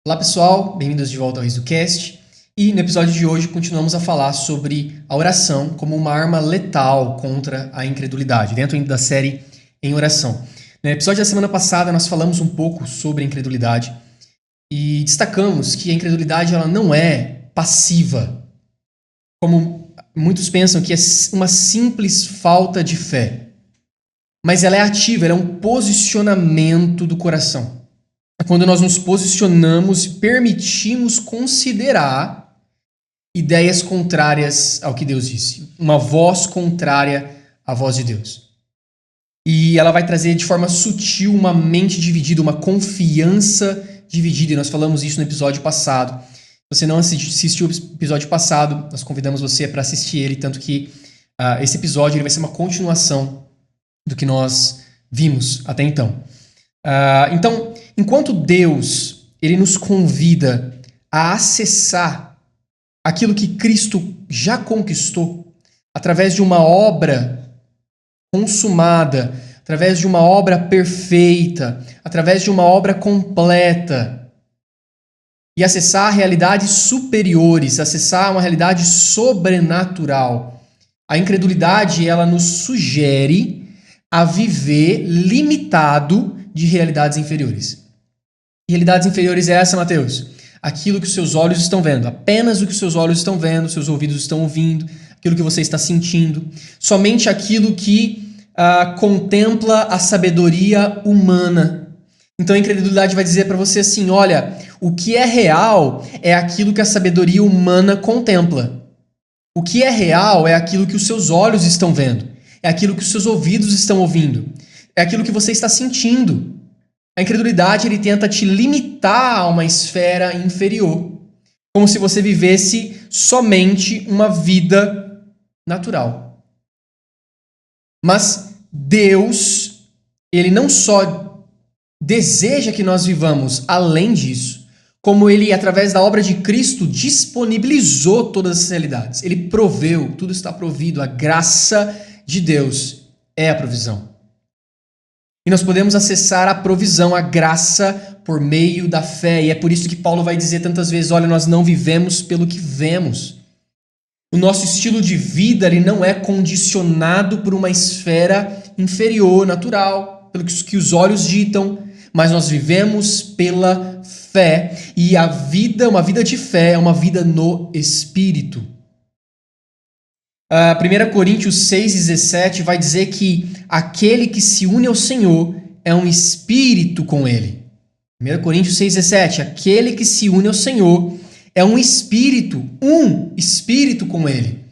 Olá pessoal, bem-vindos de volta ao RisoCast. E no episódio de hoje continuamos a falar sobre a oração como uma arma letal contra a incredulidade, dentro ainda da série Em Oração. No episódio da semana passada nós falamos um pouco sobre a incredulidade e destacamos que a incredulidade ela não é passiva, como muitos pensam que é uma simples falta de fé. Mas ela é ativa, ela é um posicionamento do coração. É quando nós nos posicionamos e permitimos considerar ideias contrárias ao que Deus disse. Uma voz contrária à voz de Deus. E ela vai trazer de forma sutil uma mente dividida, uma confiança dividida. E nós falamos isso no episódio passado. Se você não assistiu o episódio passado, nós convidamos você para assistir ele, tanto que esse episódio ele vai ser uma continuação do que nós vimos até então. Então, enquanto Deus ele nos convida a acessar aquilo que Cristo já conquistou através de uma obra consumada, através de uma obra perfeita, através de uma obra completa, e acessar realidades superiores, acessar uma realidade sobrenatural, a incredulidade ela nos sugere a viver limitado de realidades inferiores. Que realidades inferiores é essa, Mateus? Aquilo que os seus olhos estão vendo, apenas o que os seus olhos estão vendo, seus ouvidos estão ouvindo, aquilo que você está sentindo, somente aquilo que contempla a sabedoria humana. Então a incredulidade vai dizer para você assim, olha, o que é real é aquilo que a sabedoria humana contempla. O que é real é aquilo que os seus olhos estão vendo, é aquilo que os seus ouvidos estão ouvindo, é aquilo que você está sentindo. A incredulidade ele tenta te limitar a uma esfera inferior, como se você vivesse somente uma vida natural. Mas Deus, ele não só deseja que nós vivamos além disso, como ele, através da obra de Cristo, disponibilizou todas as realidades. Ele proveu, tudo está provido, a graça de Deus é a provisão. E nós podemos acessar a provisão, a graça, por meio da fé. E é por isso que Paulo vai dizer tantas vezes, olha, nós não vivemos pelo que vemos. O nosso estilo de vida ele não é condicionado por uma esfera inferior, natural, pelo que os olhos ditam, mas nós vivemos pela fé. E a vida, uma vida de fé, é uma vida no Espírito. 1 Coríntios 6,17 vai dizer que aquele que se une ao Senhor é um espírito com ele. 1 Coríntios 6,17, aquele que se une ao Senhor é um espírito com ele.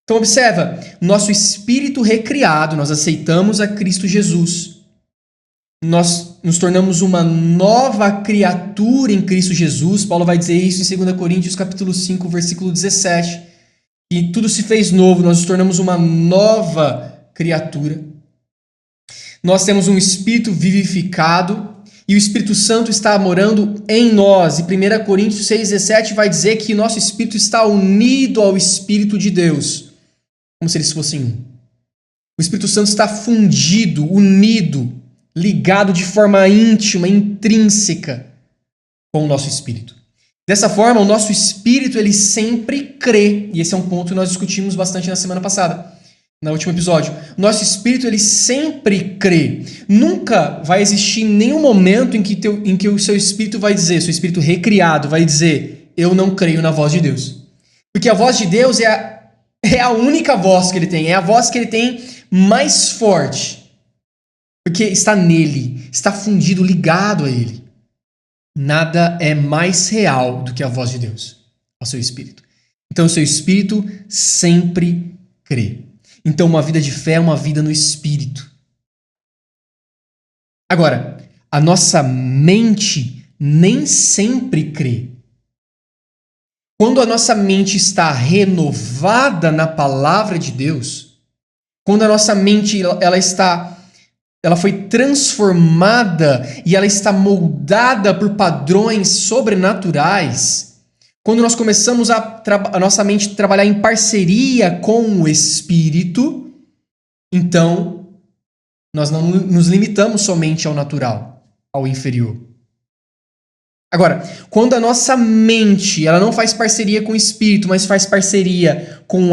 Então observa, nosso espírito recriado, nós aceitamos a Cristo Jesus. Nós nos tornamos uma nova criatura em Cristo Jesus. Paulo vai dizer isso em 2 Coríntios capítulo 5, versículo 17. E tudo se fez novo, nós nos tornamos uma nova criatura. Nós temos um espírito vivificado e o Espírito Santo está morando em nós. E 1 Coríntios 6,17 vai dizer que nosso espírito está unido ao Espírito de Deus, como se eles fossem um. O Espírito Santo está fundido, unido, ligado de forma íntima, intrínseca com o nosso espírito. Dessa forma, o nosso espírito ele sempre crê, e esse é um ponto que nós discutimos bastante na semana passada, no último episódio. O nosso espírito ele sempre crê. Nunca vai existir nenhum momento em que o seu espírito vai dizer, seu espírito recriado vai dizer, eu não creio na voz de Deus. Porque a voz de Deus é a única voz que ele tem, é a voz que ele tem mais forte. Porque está nele, está fundido, ligado a ele. Nada é mais real do que a voz de Deus, ao seu espírito. Então, o seu espírito sempre crê. Então, uma vida de fé é uma vida no espírito. Agora, a nossa mente nem sempre crê. Quando a nossa mente está renovada na palavra de Deus, quando a nossa mente ela foi transformada e ela está moldada por padrões sobrenaturais. Quando nós começamos a nossa mente trabalhar em parceria com o Espírito, então nós não nos limitamos somente ao natural, ao inferior. Agora, quando a nossa mente, ela não faz parceria com o espírito, mas faz parceria com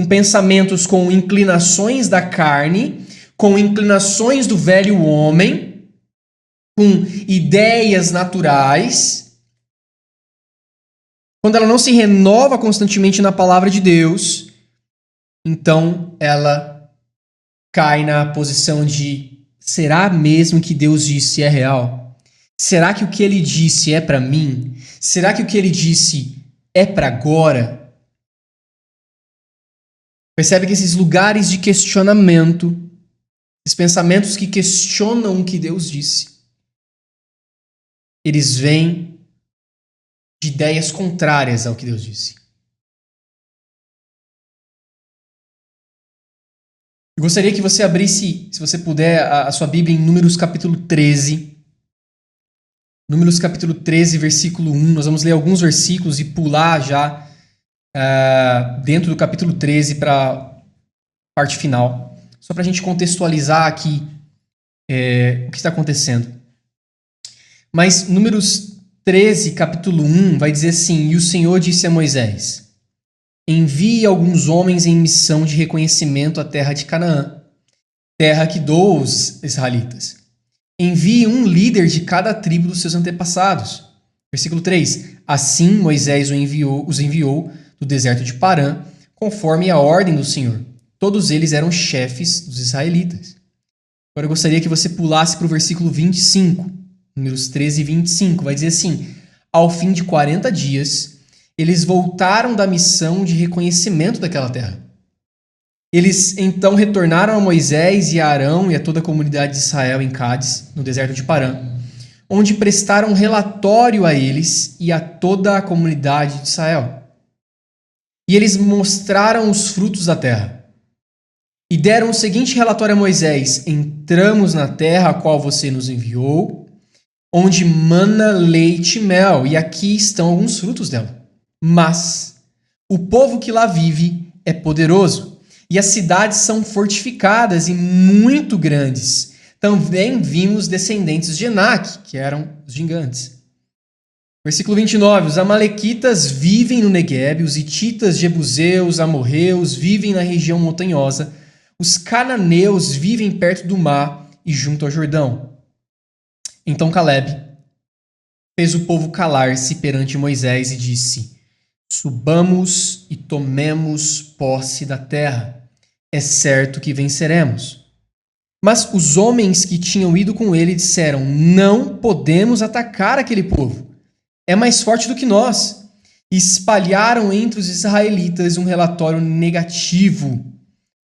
pensamentos, com inclinações da carne, com inclinações do velho homem, com ideias naturais, quando ela não se renova constantemente na palavra de Deus, então ela cai na posição de: será mesmo que Deus disse é real? Será que o que ele disse é para mim? Será que o que ele disse é para agora? Percebe que esses lugares de questionamento, esses pensamentos que questionam o que Deus disse, eles vêm de ideias contrárias ao que Deus disse. Eu gostaria que você abrisse, se você puder, a sua Bíblia em Números capítulo 13. Números capítulo 13, versículo 1. Nós vamos ler alguns versículos e pular já dentro do capítulo 13 para a parte final. Só para a gente contextualizar aqui o que está acontecendo. Mas Números 13, capítulo 1, vai dizer assim: E o Senhor disse a Moisés: Envie alguns homens em missão de reconhecimento à terra de Canaã, terra que dou aos israelitas. Envie um líder de cada tribo dos seus antepassados. Versículo 3. Assim Moisés os enviou do deserto de Parã, conforme a ordem do Senhor. Todos eles eram chefes dos israelitas. Agora eu gostaria que você pulasse para o versículo 25. Números 13 e 25. Vai dizer assim: Ao fim de 40 dias, eles voltaram da missão de reconhecimento daquela terra. Eles então retornaram a Moisés e a Arão e a toda a comunidade de Israel em Cádiz, no deserto de Parã, onde prestaram relatório a eles e a toda a comunidade de Israel. E eles mostraram os frutos da terra. E deram o seguinte relatório a Moisés: Entramos na terra a qual você nos enviou, onde mana leite e mel, e aqui estão alguns frutos dela. Mas o povo que lá vive é poderoso, e as cidades são fortificadas e muito grandes. Também vimos descendentes de Enaque, que eram os gigantes. Versículo 29. Os amalequitas vivem no Neguebe, os hititas, jebuseus, amorreus vivem na região montanhosa, os cananeus vivem perto do mar e junto ao Jordão. Então Caleb fez o povo calar-se perante Moisés e disse: Subamos e tomemos posse da terra. É certo que venceremos. Mas os homens que tinham ido com ele disseram: Não podemos atacar aquele povo. É mais forte do que nós. E espalharam entre os israelitas um relatório negativo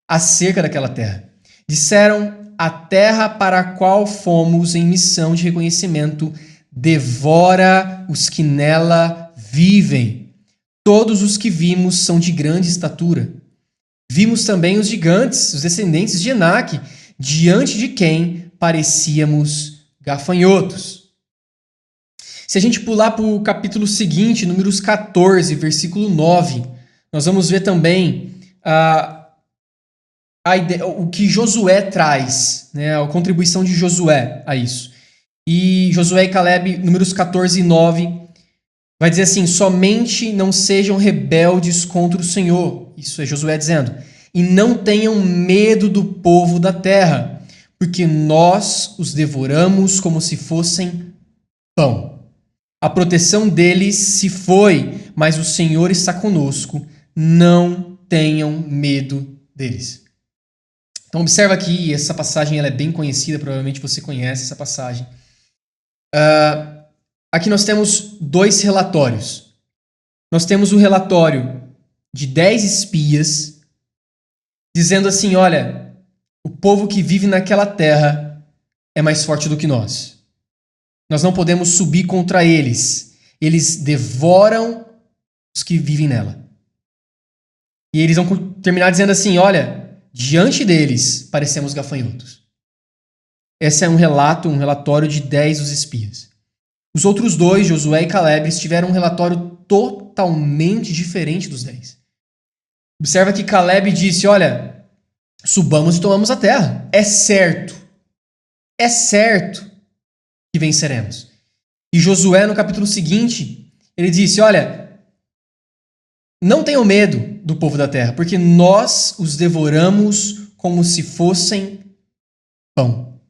acerca daquela terra. Disseram: A terra para a qual fomos em missão de reconhecimento devora os que nela vivem. Todos os que vimos são de grande estatura. Vimos também os gigantes, os descendentes de Enaque, diante de quem parecíamos gafanhotos. Se a gente pular para o capítulo seguinte, Números 14, versículo 9, nós vamos ver também o que Josué traz, né, a contribuição de Josué a isso. E Josué e Caleb, Números 14 e 9, vai dizer assim: Somente não sejam rebeldes contra o Senhor. Isso é Josué dizendo. E não tenham medo do povo da terra, porque nós os devoramos como se fossem pão. A proteção deles se foi, mas o Senhor está conosco. Não tenham medo deles. Então observa aqui, essa passagem ela é bem conhecida, provavelmente você conhece essa passagem. Aqui nós temos dois relatórios. Nós temos o relatório de 10 espias dizendo assim: olha, o povo que vive naquela terra é mais forte do que nós. Nós não podemos subir contra eles. Eles devoram os que vivem nela. E eles vão terminar dizendo assim: olha, diante deles parecemos gafanhotos. Esse é um relatório de 10 dos espias. Os outros dois, Josué e Caleb, tiveram um relatório totalmente diferente dos 10. Observa que Caleb disse: olha, subamos e tomamos a terra. É certo que venceremos. E Josué, no capítulo seguinte, ele disse, olha, não tenham medo do povo da terra, porque nós os devoramos como se fossem pão.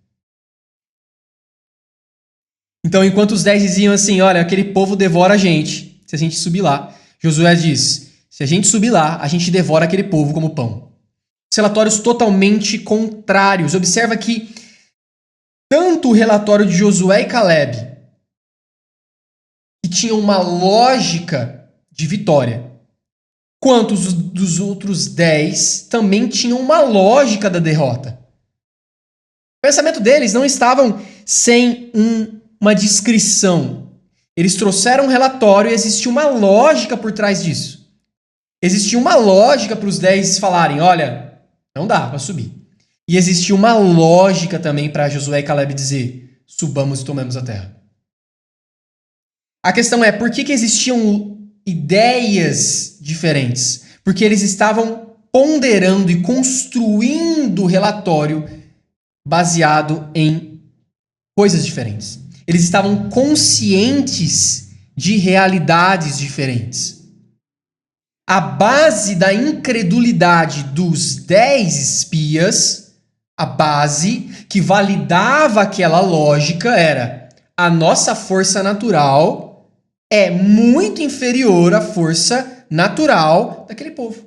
Então, enquanto os 10 diziam assim, olha, aquele povo devora a gente, se a gente subir lá, Josué diz, se a gente subir lá, a gente devora aquele povo como pão. Relatórios totalmente contrários. Observa que tanto o relatório de Josué e Caleb, que tinham uma lógica de vitória, quanto os dos outros 10 também tinham uma lógica da derrota. O pensamento deles não estavam sem uma descrição. Eles trouxeram um relatório e existia uma lógica por trás disso. Existia uma lógica para os 10 falarem, olha, não dá para subir. E existia uma lógica também para Josué e Caleb dizer, subamos e tomemos a terra. A questão é, por que existiam ideias diferentes? Porque eles estavam ponderando e construindo o relatório baseado em coisas diferentes. Eles estavam conscientes de realidades diferentes. A base da incredulidade dos 10 espias, a base que validava aquela lógica era a nossa força natural é muito inferior à força natural daquele povo.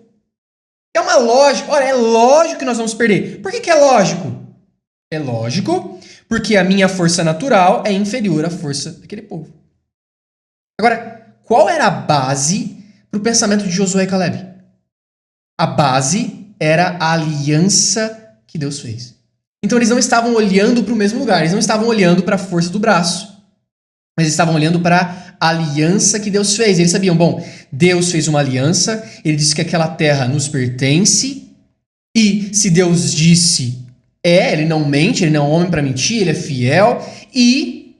É uma lógica, olha, é lógico que nós vamos perder. Por que é lógico? É lógico porque a minha força natural é inferior à força daquele povo. Agora, qual era a base para o pensamento de Josué e Caleb? A base era a aliança que Deus fez. Então eles não estavam olhando para o mesmo lugar, eles não estavam olhando para a força do braço, mas estavam olhando para a aliança que Deus fez. Eles sabiam, bom, Deus fez uma aliança, ele disse que aquela terra nos pertence, e se Deus disse, ele não mente, ele não é homem para mentir, ele é fiel, e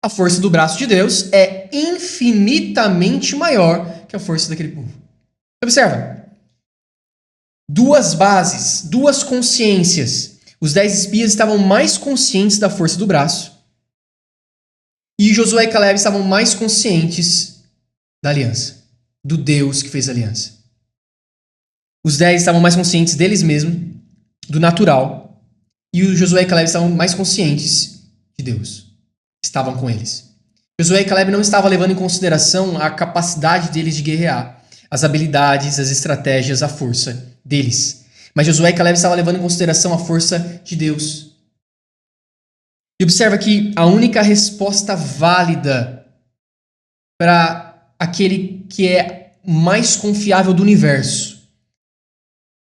a força do braço de Deus é infinitamente maior que a força daquele povo. Observa. Duas bases, duas consciências. Os 10 espias estavam mais conscientes da força do braço. E Josué e Caleb estavam mais conscientes da aliança. Do Deus que fez a aliança. Os 10 estavam mais conscientes deles mesmos, do natural. E o Josué e Caleb estavam mais conscientes de Deus. Estavam com eles. Josué e Caleb não estavam levando em consideração a capacidade deles de guerrear, as habilidades, as estratégias, a força deles. Mas Josué e Caleb estavam levando em consideração a força de Deus. E observa que a única resposta válida para aquele que é mais confiável do universo,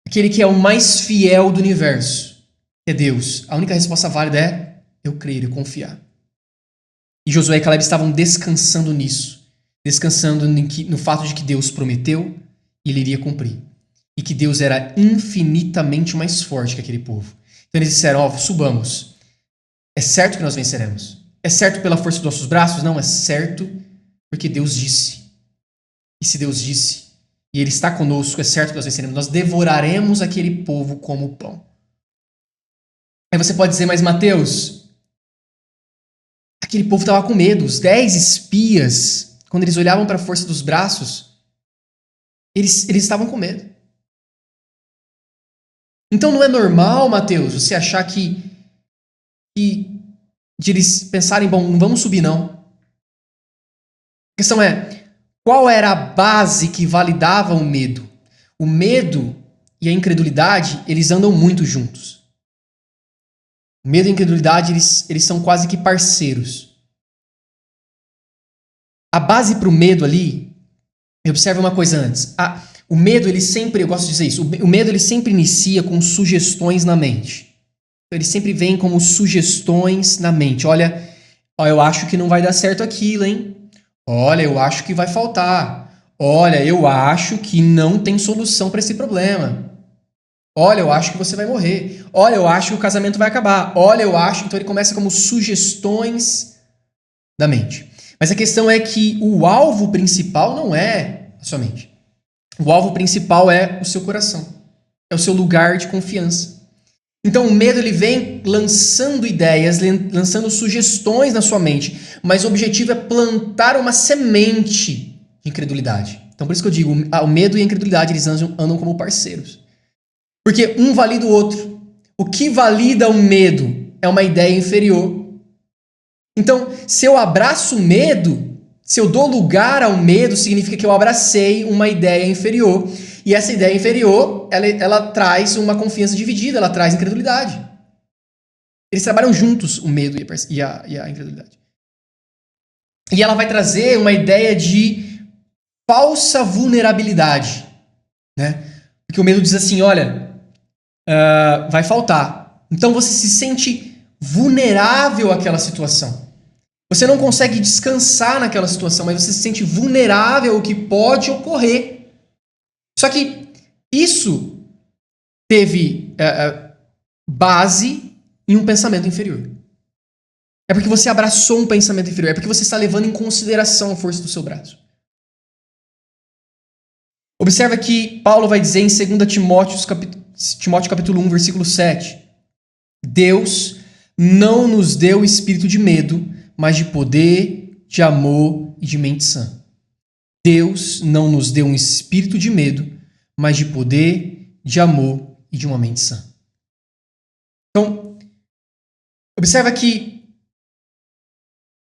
aquele que é o mais fiel do universo, é Deus. A única resposta válida é eu crer e confiar. E Josué e Caleb estavam descansando nisso. Descansando no fato de que Deus prometeu e ele iria cumprir. E que Deus era infinitamente mais forte que aquele povo. Então eles disseram, subamos. É certo que nós venceremos. É certo pela força dos nossos braços? Não, é certo porque Deus disse. E se Deus disse, e Ele está conosco, é certo que nós venceremos. Nós devoraremos aquele povo como pão. Aí você pode dizer, mas Mateus, aquele povo estava com medo. Os 10 espias, quando eles olhavam para a força dos braços, eles estavam com medo. Então não é normal, Mateus, você achar que de eles pensarem, bom, não vamos subir não. A questão é, qual era a base que validava o medo? O medo e a incredulidade, eles andam muito juntos. O medo e a incredulidade, eles são quase que parceiros. A base para o medo ali, observe uma coisa antes. O medo, ele sempre, eu gosto de dizer isso, o medo ele sempre inicia com sugestões na mente. Ele sempre vem como sugestões na mente. Olha, eu acho que não vai dar certo aquilo, hein? Olha, eu acho que vai faltar. Olha, eu acho que não tem solução para esse problema. Olha, eu acho que você vai morrer. Olha, eu acho que o casamento vai acabar. Olha, eu acho... Então ele começa como sugestões da mente. Mas a questão é que o alvo principal não é a sua mente. O alvo principal é o seu coração. É o seu lugar de confiança. Então o medo ele vem lançando ideias, lançando sugestões na sua mente, mas o objetivo é plantar uma semente de incredulidade. Então por isso que eu digo, o medo e a incredulidade eles andam como parceiros. Porque um valida o outro. O que valida o medo é uma ideia inferior. Então, se eu abraço o medo, se eu dou lugar ao medo, significa que eu abracei uma ideia inferior. E essa ideia inferior, ela traz uma confiança dividida, ela traz incredulidade. Eles trabalham juntos, o medo e a incredulidade. E ela vai trazer uma ideia de falsa vulnerabilidade, né? Porque o medo diz assim, olha, vai faltar. Então você se sente vulnerável àquela situação. Você não consegue descansar naquela situação, mas você se sente vulnerável ao que pode ocorrer. Só que isso teve base em um pensamento inferior. É porque você abraçou um pensamento inferior. É porque você está levando em consideração a força do seu braço. Observa que Paulo vai dizer em 2 Timóteo capítulo 1, versículo 7. Deus não nos deu espírito de medo, mas de poder, de amor e de mente sã. Deus não nos deu um espírito de medo, mas de poder, de amor e de uma mente sã. Então, observa que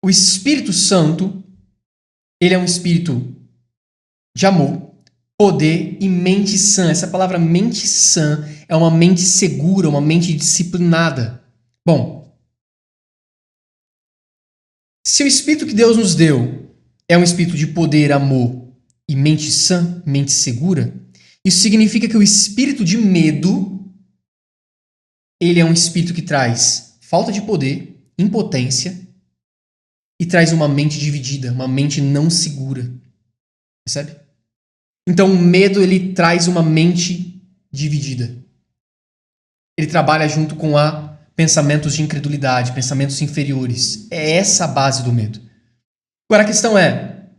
o Espírito Santo, ele é um espírito de amor, poder e mente sã. Essa palavra mente sã é uma mente segura, uma mente disciplinada. Bom, se o espírito que Deus nos deu é um espírito de poder, amor e mente sã, mente segura, isso significa que o espírito de medo, ele é um espírito que traz falta de poder, impotência e traz uma mente dividida, uma mente não segura. Percebe? Então o medo, ele traz uma mente dividida. Ele trabalha junto com pensamentos de incredulidade, pensamentos inferiores. É essa a base do medo. Agora a questão é,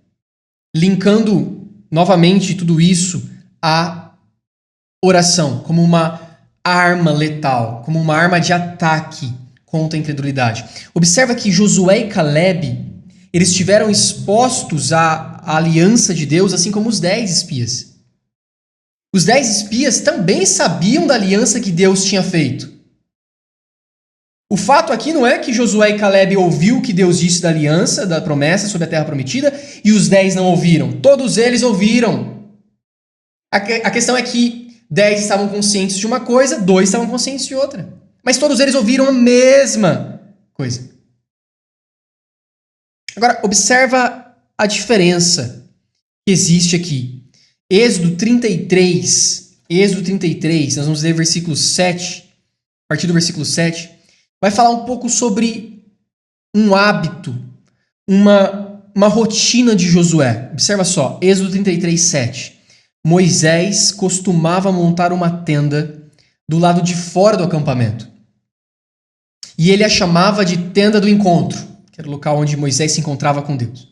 linkando novamente tudo isso à oração como uma arma letal, como uma arma de ataque contra a incredulidade. Observa que Josué e Caleb, eles estiveram expostos à aliança de Deus, assim como os 10 espias. Os 10 espias também sabiam da aliança que Deus tinha feito. O fato aqui não é que Josué e Caleb ouviu o que Deus disse da aliança, da promessa sobre a terra prometida, e os 10 não ouviram. Todos eles ouviram. A questão é que 10 estavam conscientes de uma coisa, 2 estavam conscientes de outra. Mas todos eles ouviram a mesma coisa. Agora, observa a diferença que existe aqui. Êxodo 33, nós vamos ler versículo 7, a partir do versículo 7, vai falar um pouco sobre um hábito, uma rotina de Josué. Observa só, Êxodo 33, 7. Moisés costumava montar uma tenda do lado de fora do acampamento. E ele a chamava de tenda do encontro, que era o local onde Moisés se encontrava com Deus.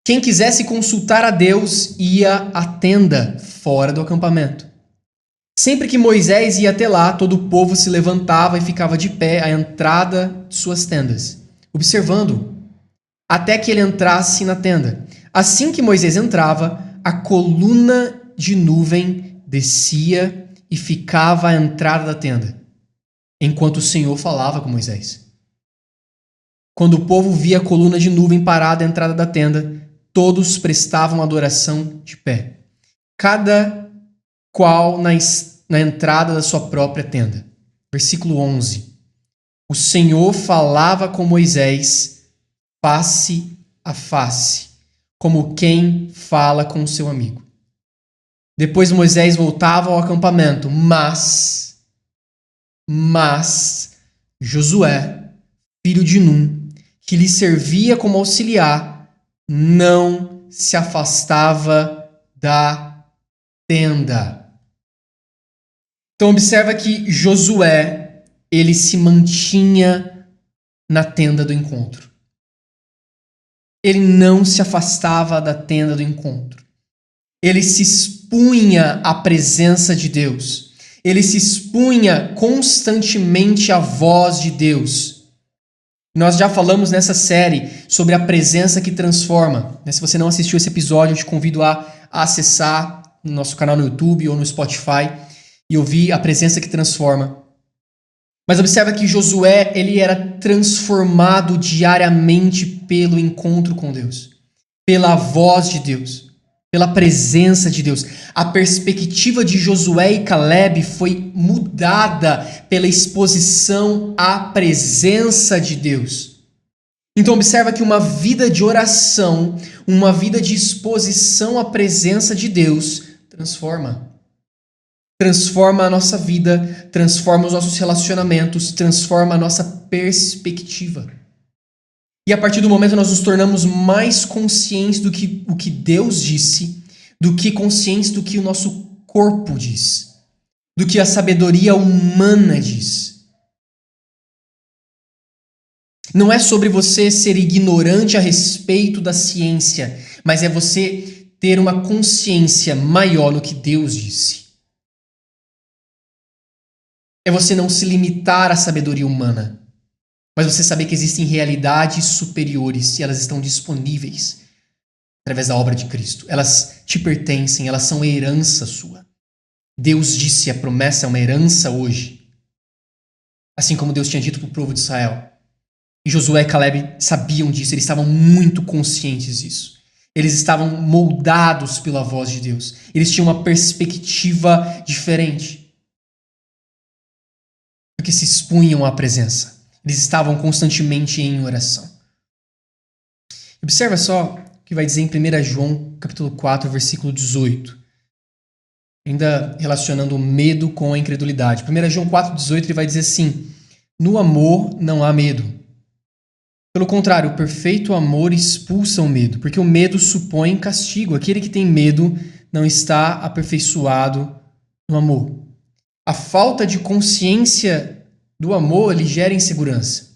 Quem quisesse consultar a Deus ia à tenda fora do acampamento. Sempre que Moisés ia até lá, todo o povo se levantava e ficava de pé à entrada de suas tendas, observando-o, até que ele entrasse na tenda. Assim que Moisés entrava, a coluna de nuvem descia e ficava à entrada da tenda, enquanto o Senhor falava com Moisés. Quando o povo via a coluna de nuvem parada à entrada da tenda, todos prestavam adoração de pé, cada qual na entrada da sua própria tenda. Versículo 11. O Senhor falava com Moisés face a face, como quem fala com o seu amigo. Depois Moisés voltava ao acampamento, mas Josué, filho de Num, que lhe servia como auxiliar, não se afastava da tenda. Então observa que Josué, ele se mantinha na tenda do encontro. Ele não se afastava da tenda do encontro. Ele se expunha à presença de Deus. ele se expunha constantemente à voz de Deus. Nós já falamos nessa série sobre a presença que transforma. Se você não assistiu esse episódio, eu te convido a acessar no nosso canal no YouTube ou no Spotify e ouvir a presença que transforma. Mas observa que Josué, ele era transformado diariamente pelo encontro com Deus, pela voz de Deus, pela presença de Deus. A perspectiva de Josué e Caleb foi mudada pela exposição à presença de Deus. Então observa que uma vida de oração, uma vida de exposição à presença de Deus transforma. Transforma a nossa vida, transforma os nossos relacionamentos, transforma a nossa perspectiva. E a partir do momento nós nos tornamos mais conscientes do que o que Deus disse, do que conscientes do que o nosso corpo diz, do que a sabedoria humana diz. Não é sobre você ser ignorante a respeito da ciência, mas é você ter uma consciência maior no que Deus disse. É você não se limitar à sabedoria humana, mas você saber que existem realidades superiores e elas estão disponíveis através da obra de Cristo. Elas te pertencem, elas são herança sua. Deus disse, a promessa é uma herança hoje. Assim como Deus tinha dito para o povo de Israel. E Josué e Caleb sabiam disso, eles estavam muito conscientes disso. Eles estavam moldados pela voz de Deus. Eles tinham uma perspectiva diferente. Porque se expunham à presença. Eles estavam constantemente em oração. Observa só o que vai dizer em 1 João, capítulo 4, versículo 18. Ainda relacionando o medo com a incredulidade. 1 João 4, 18, ele vai dizer assim: no amor não há medo. Pelo contrário, o perfeito amor expulsa o medo, porque o medo supõe castigo. Aquele que tem medo não está aperfeiçoado no amor. A falta de consciência do amor lhe gera insegurança.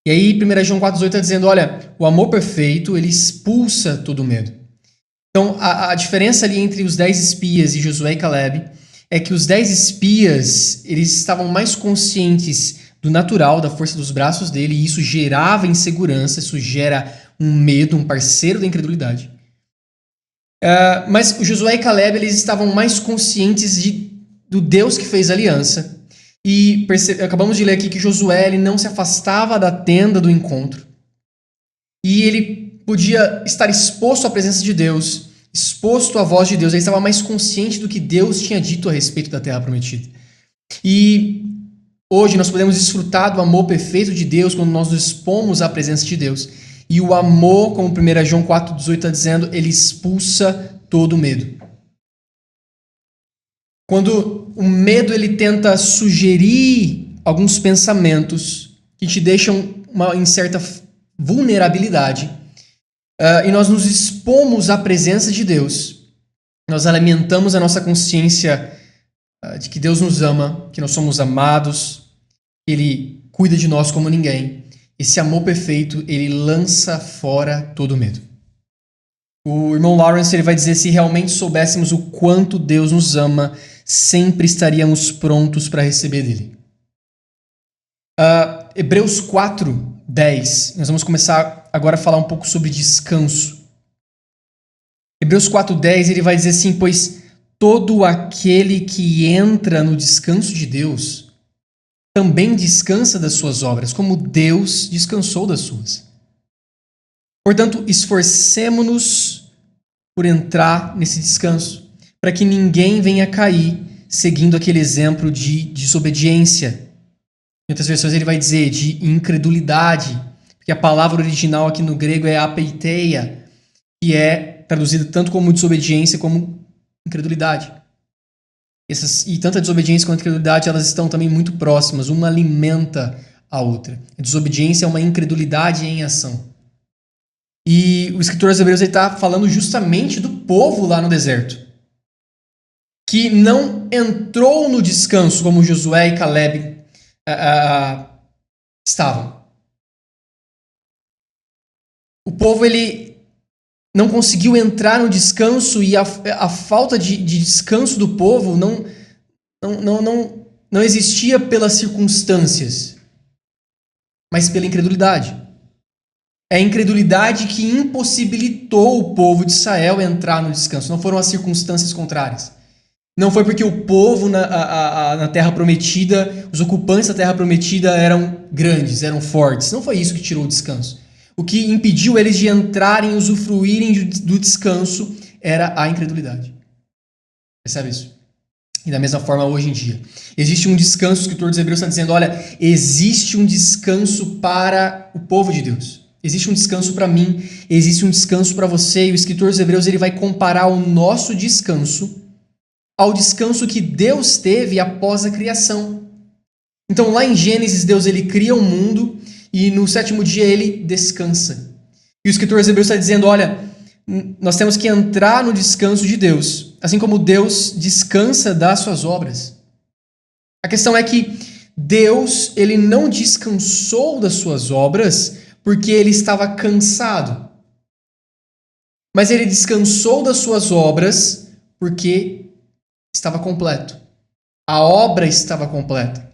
E aí 1 João 4,18 está dizendo, olha, o amor perfeito, ele expulsa todo medo. Então, a diferença ali entre os 10 espias e Josué e Caleb é que os 10 espias, eles estavam mais conscientes do natural, da força dos braços dele, e isso gerava insegurança, isso gera um medo, um parceiro da incredulidade. Mas o Josué e Caleb, eles estavam mais conscientes do Deus que fez a aliança. E acabamos de ler aqui que Josué ele não se afastava da tenda do encontro. E ele podia estar exposto à presença de Deus, exposto à voz de Deus. Ele estava mais consciente do que Deus tinha dito a respeito da terra prometida. E hoje nós podemos desfrutar do amor perfeito de Deus quando nós nos expomos à presença de Deus. E o amor, como 1 João 4,18 está dizendo, ele expulsa todo medo. Quando o medo ele tenta sugerir alguns pensamentos que te deixam em certa vulnerabilidade, e nós nos expomos à presença de Deus, nós alimentamos a nossa consciência de que Deus nos ama, que nós somos amados, que Ele cuida de nós como ninguém. Esse amor perfeito, ele lança fora todo medo. O irmão Lawrence ele vai dizer, se realmente soubéssemos o quanto Deus nos ama, sempre estaríamos prontos para receber dele. Hebreus 4:10. Nós vamos começar agora a falar um pouco sobre descanso. Hebreus 4:10 ele vai dizer assim, pois todo aquele que entra no descanso de Deus também descansa das suas obras, como Deus descansou das suas. Portanto, esforcemo-nos por entrar nesse descanso, para que ninguém venha cair seguindo aquele exemplo de desobediência. Em outras versões ele vai dizer de incredulidade, porque a palavra original aqui no grego é apeiteia, que é traduzida tanto como desobediência como incredulidade. E tanto a desobediência quanto a incredulidade, elas estão também muito próximas, uma alimenta a outra. A desobediência é uma incredulidade em ação. E o escritor aos Hebreus está falando justamente do povo lá no deserto, que não entrou no descanso como Josué e Caleb estavam. O povo ele não conseguiu entrar no descanso e a falta de descanso do povo não existia pelas circunstâncias, mas pela incredulidade. É a incredulidade que impossibilitou o povo de Israel entrar no descanso. Não foram as circunstâncias contrárias. Não foi porque o povo na Terra Prometida, os ocupantes da Terra Prometida eram grandes, eram fortes. Não foi isso que tirou o descanso. O que impediu eles de entrarem e usufruírem do descanso era a incredulidade. Percebe isso? E da mesma forma hoje em dia. Existe um descanso, o escritor dos Hebreus está dizendo, olha, existe um descanso para o povo de Deus. Existe um descanso para mim, existe um descanso para você. E o escritor dos Hebreus ele vai comparar o nosso descanso ao descanso que Deus teve após a criação. Então lá em Gênesis, Deus ele cria o mundo e no sétimo dia ele descansa. E o escritor dos Hebreus está dizendo, olha, nós temos que entrar no descanso de Deus, assim como Deus descansa das suas obras. A questão é que Deus ele não descansou das suas obras porque ele estava cansado. Mas ele descansou das suas obras porque estava completo. A obra estava completa.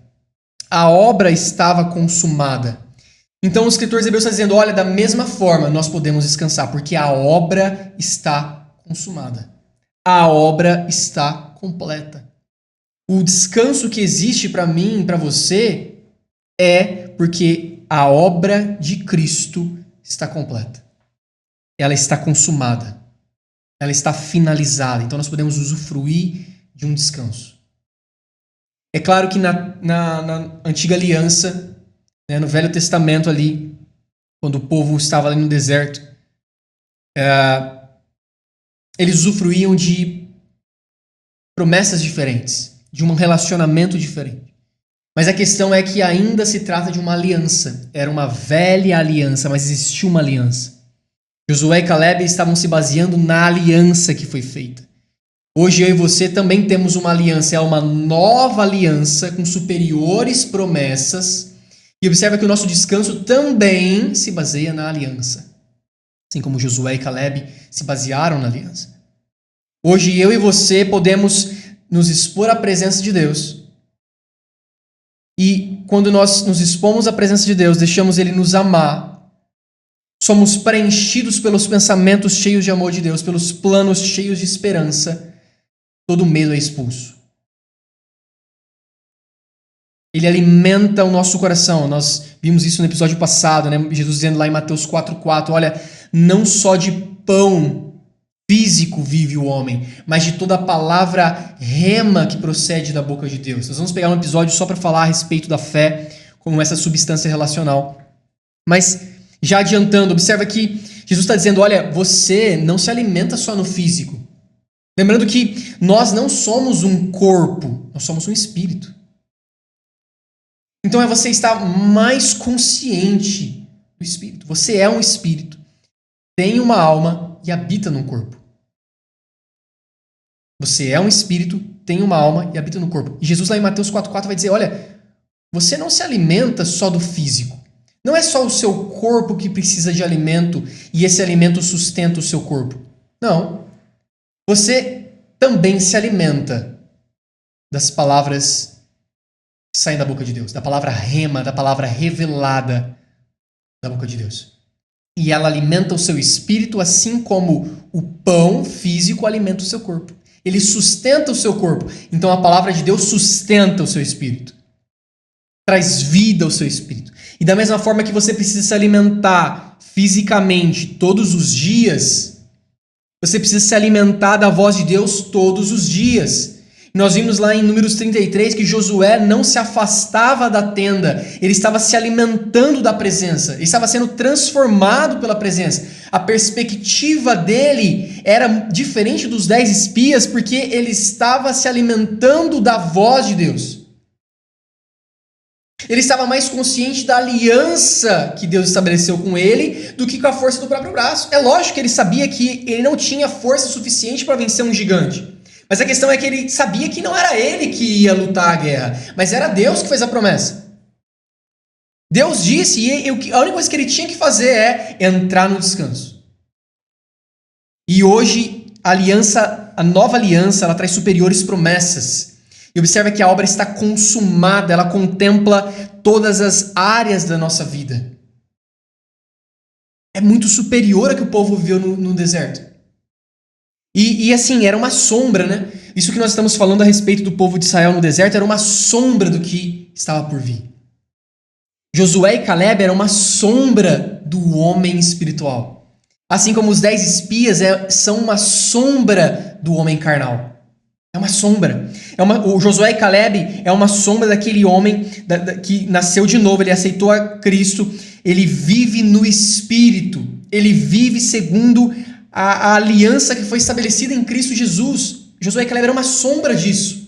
A obra estava consumada. Então o escritor de Hebreus está dizendo, olha, da mesma forma nós podemos descansar, porque a obra está consumada. A obra está completa. O descanso que existe para mim e para você é porque a obra de Cristo está completa. Ela está consumada. Ela está finalizada. Então nós podemos usufruir de um descanso. É claro que na antiga aliança, né, no Velho Testamento ali, quando o povo estava ali no deserto, eles usufruíam de promessas diferentes, de um relacionamento diferente. Mas a questão é que ainda se trata de uma aliança. Era uma velha aliança, mas existiu uma aliança. Josué e Caleb estavam se baseando na aliança que foi feita. Hoje eu e você também temos uma aliança. É uma nova aliança com superiores promessas. E observa que o nosso descanso também se baseia na aliança. Assim como Josué e Caleb se basearam na aliança. Hoje eu e você podemos nos expor à presença de Deus. E quando nós nos expomos à presença de Deus, deixamos Ele nos amar, somos preenchidos pelos pensamentos cheios de amor de Deus, pelos planos cheios de esperança, todo medo é expulso. Ele alimenta o nosso coração. Nós vimos isso no episódio passado, né? Jesus dizendo lá em Mateus 4,4, olha, não só de pão físico vive o homem, mas de toda a palavra rema que procede da boca de Deus. Nós vamos pegar um episódio só para falar a respeito da fé como essa substância relacional. Mas, já adiantando, observa que Jesus está dizendo, olha, você não se alimenta só no físico. Lembrando que nós não somos um corpo, nós somos um espírito. Então é você estar mais consciente do espírito. Você é um espírito, tem uma alma e habita num corpo. Você é um espírito, tem uma alma e habita no corpo. E Jesus lá em Mateus 4,4 vai dizer, olha, você não se alimenta só do físico. Não é só o seu corpo que precisa de alimento e esse alimento sustenta o seu corpo. Não. Você também se alimenta das palavras que saem da boca de Deus, da palavra rema, da palavra revelada da boca de Deus. E ela alimenta o seu espírito assim como o pão físico alimenta o seu corpo. Ele sustenta o seu corpo. Então a palavra de Deus sustenta o seu espírito. Traz vida ao seu espírito. E da mesma forma que você precisa se alimentar fisicamente todos os dias, você precisa se alimentar da voz de Deus todos os dias. Nós vimos lá em Números 33 que Josué não se afastava da tenda, ele estava se alimentando da presença, ele estava sendo transformado pela presença. A perspectiva dele era diferente dos 10 espias porque ele estava se alimentando da voz de Deus. Ele estava mais consciente da aliança que Deus estabeleceu com ele do que com a força do próprio braço. É lógico que ele sabia que ele não tinha força suficiente para vencer um gigante. Mas a questão é que ele sabia que não era ele que ia lutar a guerra, mas era Deus que fez a promessa. Deus disse e a única coisa que ele tinha que fazer é entrar no descanso. E hoje a nova aliança, ela traz superiores promessas. E observa que a obra está consumada, ela contempla todas as áreas da nossa vida. É muito superior a que o povo viveu no deserto. E assim, era uma sombra, né? Isso que nós estamos falando a respeito do povo de Israel no deserto era uma sombra do que estava por vir. Josué e Caleb eram uma sombra do homem espiritual. Assim como os 10 espias são uma sombra do homem carnal. É uma sombra. O Josué e Caleb é uma sombra daquele homem que nasceu de novo, ele aceitou a Cristo, ele vive no Espírito, ele vive segundo a aliança que foi estabelecida em Cristo Jesus. Josué e Caleb eram uma sombra disso.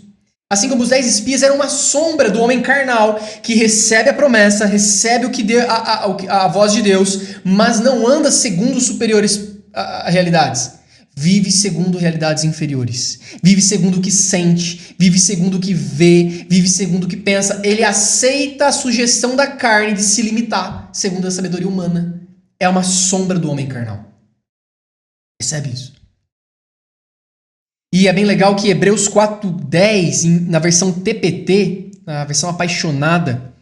Assim como os 10 espias eram uma sombra do homem carnal que recebe a promessa, recebe o que a voz de Deus, mas não anda segundo superiores realidades. Vive segundo realidades inferiores. Vive segundo o que sente. Vive segundo o que vê. Vive segundo o que pensa. Ele aceita a sugestão da carne de se limitar segundo a sabedoria humana. É uma sombra do homem carnal. Percebe isso? E é bem legal que Hebreus 4:10, na versão TPT, na versão apaixonada,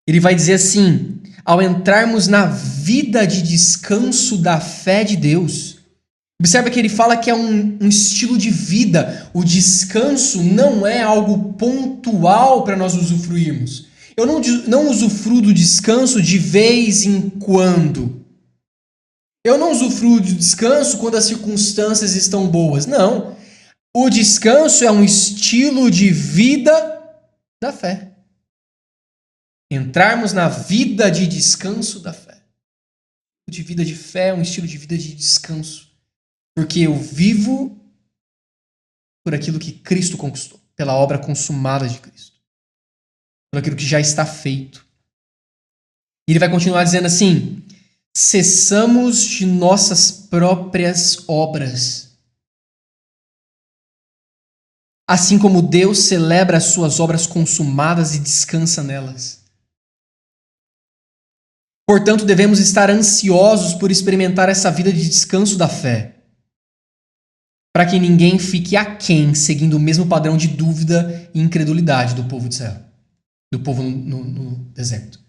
ele vai dizer assim: ao entrarmos na vida de descanso da fé de Deus. Observa que ele fala que é um estilo de vida. O descanso não é algo pontual para nós usufruirmos. Eu não usufruo do descanso de vez em quando. Eu não usufruo do descanso quando as circunstâncias estão boas. Não. O descanso é um estilo de vida da fé. Entrarmos na vida de descanso da fé. De vida de fé é um estilo de vida de descanso. Porque eu vivo por aquilo que Cristo conquistou, pela obra consumada de Cristo, por aquilo que já está feito. E ele vai continuar dizendo assim: cessamos de nossas próprias obras. Assim como Deus celebra as suas obras consumadas e descansa nelas. Portanto, devemos estar ansiosos por experimentar essa vida de descanso da fé, para que ninguém fique aquém, seguindo o mesmo padrão de dúvida e incredulidade do povo de Israel, do povo no deserto.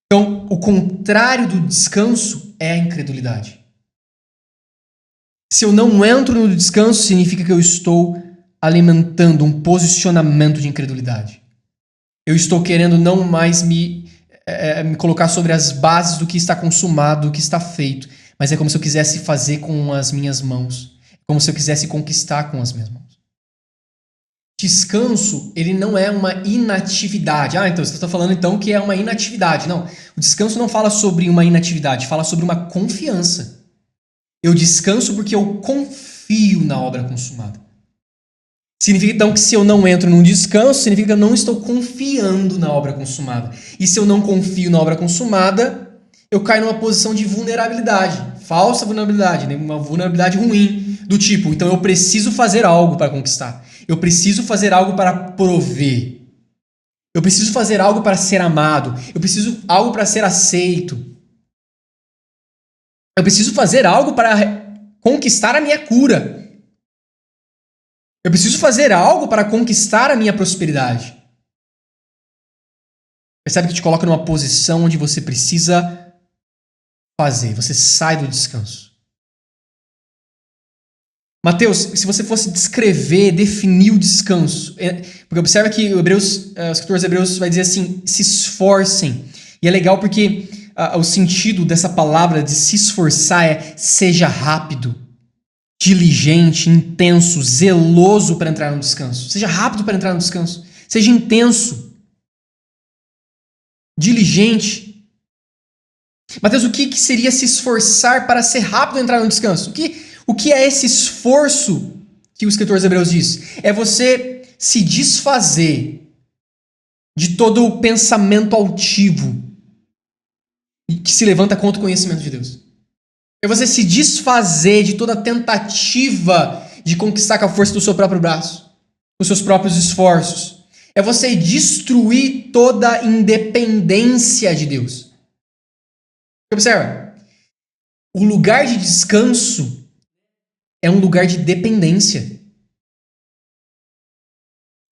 Então, o contrário do descanso é a incredulidade. Se eu não entro no descanso, significa que eu estou alimentando um posicionamento de incredulidade. Eu estou querendo não mais me colocar sobre as bases do que está consumado, do que está feito. Mas é como se eu quisesse fazer com as minhas mãos. Como se eu quisesse conquistar com as minhas mãos. Descanso, ele não é uma inatividade. Então você está falando então que é uma inatividade. Não, o descanso não fala sobre uma inatividade, fala sobre uma confiança. Eu descanso porque eu confio na obra consumada. Significa então que se eu não entro num descanso, significa que eu não estou confiando na obra consumada. E se eu não confio na obra consumada, eu caio numa posição de vulnerabilidade, falsa vulnerabilidade, uma vulnerabilidade ruim, do tipo, então eu preciso fazer algo para conquistar. Eu preciso fazer algo para prover. Eu preciso fazer algo para ser amado. Eu preciso algo para ser aceito. Eu preciso fazer algo para conquistar a minha cura. Eu preciso fazer algo para conquistar a minha prosperidade. Percebe que te coloca numa posição onde você precisa fazer. Você sai do descanso. Mateus, se você fosse descrever, definir o descanso, porque observa que o escritor dos Hebreus vai dizer assim, se esforcem. E é legal porque o sentido dessa palavra de se esforçar é seja rápido, diligente, intenso, zeloso para entrar no descanso. Seja rápido para entrar no descanso. Seja intenso, diligente. Mateus, o que seria se esforçar para ser rápido e entrar no descanso? O que é esse esforço que o escritor dos Hebreus diz? É você se desfazer de todo o pensamento altivo que se levanta contra o conhecimento de Deus. É você se desfazer de toda tentativa de conquistar com a força do seu próprio braço, com os seus próprios esforços. É você destruir toda a independência de Deus. Observa, o lugar de descanso é um lugar de dependência.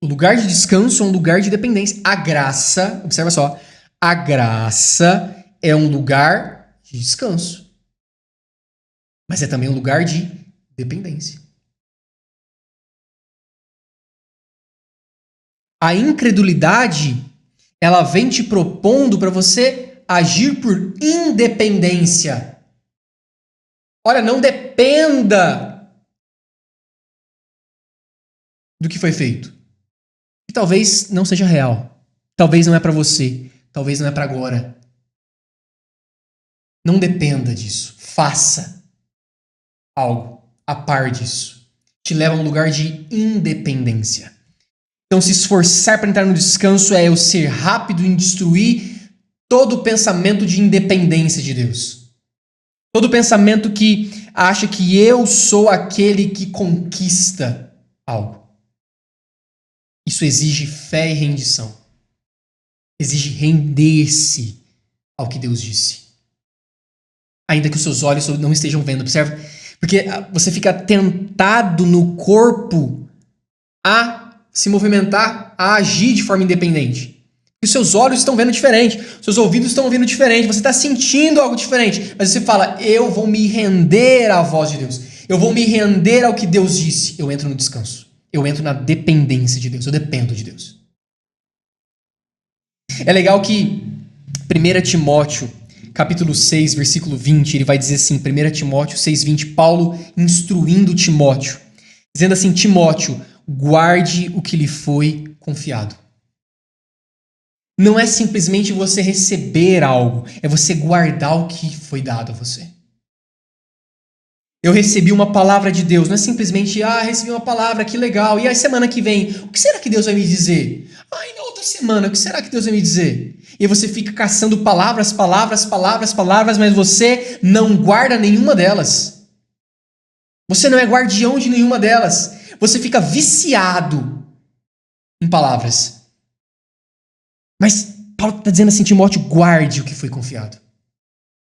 O lugar de descanso é um lugar de dependência. A graça, observa só, a graça é um lugar de descanso. Mas é também um lugar de dependência. A incredulidade, ela vem te propondo para você agir por independência. Olha, não dependa do que foi feito. E talvez não seja real. Talvez não é para você. Talvez não é para agora. Não dependa disso. Faça algo a par disso. Te leva a um lugar de independência. Então, se esforçar para entrar no descanso é eu ser rápido em destruir todo o pensamento de independência de Deus. Todo pensamento que acha que eu sou aquele que conquista algo. Isso exige fé e rendição. Exige render-se ao que Deus disse. Ainda que os seus olhos não estejam vendo, observa? Porque você fica tentado no corpo a se movimentar, a agir de forma independente. E os seus olhos estão vendo diferente, os seus ouvidos estão ouvindo diferente, você está sentindo algo diferente. Mas você fala, eu vou me render à voz de Deus. Eu vou me render ao que Deus disse. Eu entro no descanso. Eu entro na dependência de Deus. Eu dependo de Deus. É legal que 1 Timóteo, capítulo 6, versículo 20, ele vai dizer assim, 1 Timóteo 6,20, Paulo instruindo Timóteo, dizendo assim, Timóteo, guarde o que lhe foi confiado. Não é simplesmente você receber algo, é você guardar o que foi dado a você. Eu recebi uma palavra de Deus, não é simplesmente, recebi uma palavra, que legal, e a semana que vem, o que será que Deus vai me dizer? E na outra semana, o que será que Deus vai me dizer? E você fica caçando palavras, mas você não guarda nenhuma delas. Você não é guardião de nenhuma delas. Você fica viciado em palavras. Mas Paulo está dizendo assim, Timóteo, guarde o que foi confiado.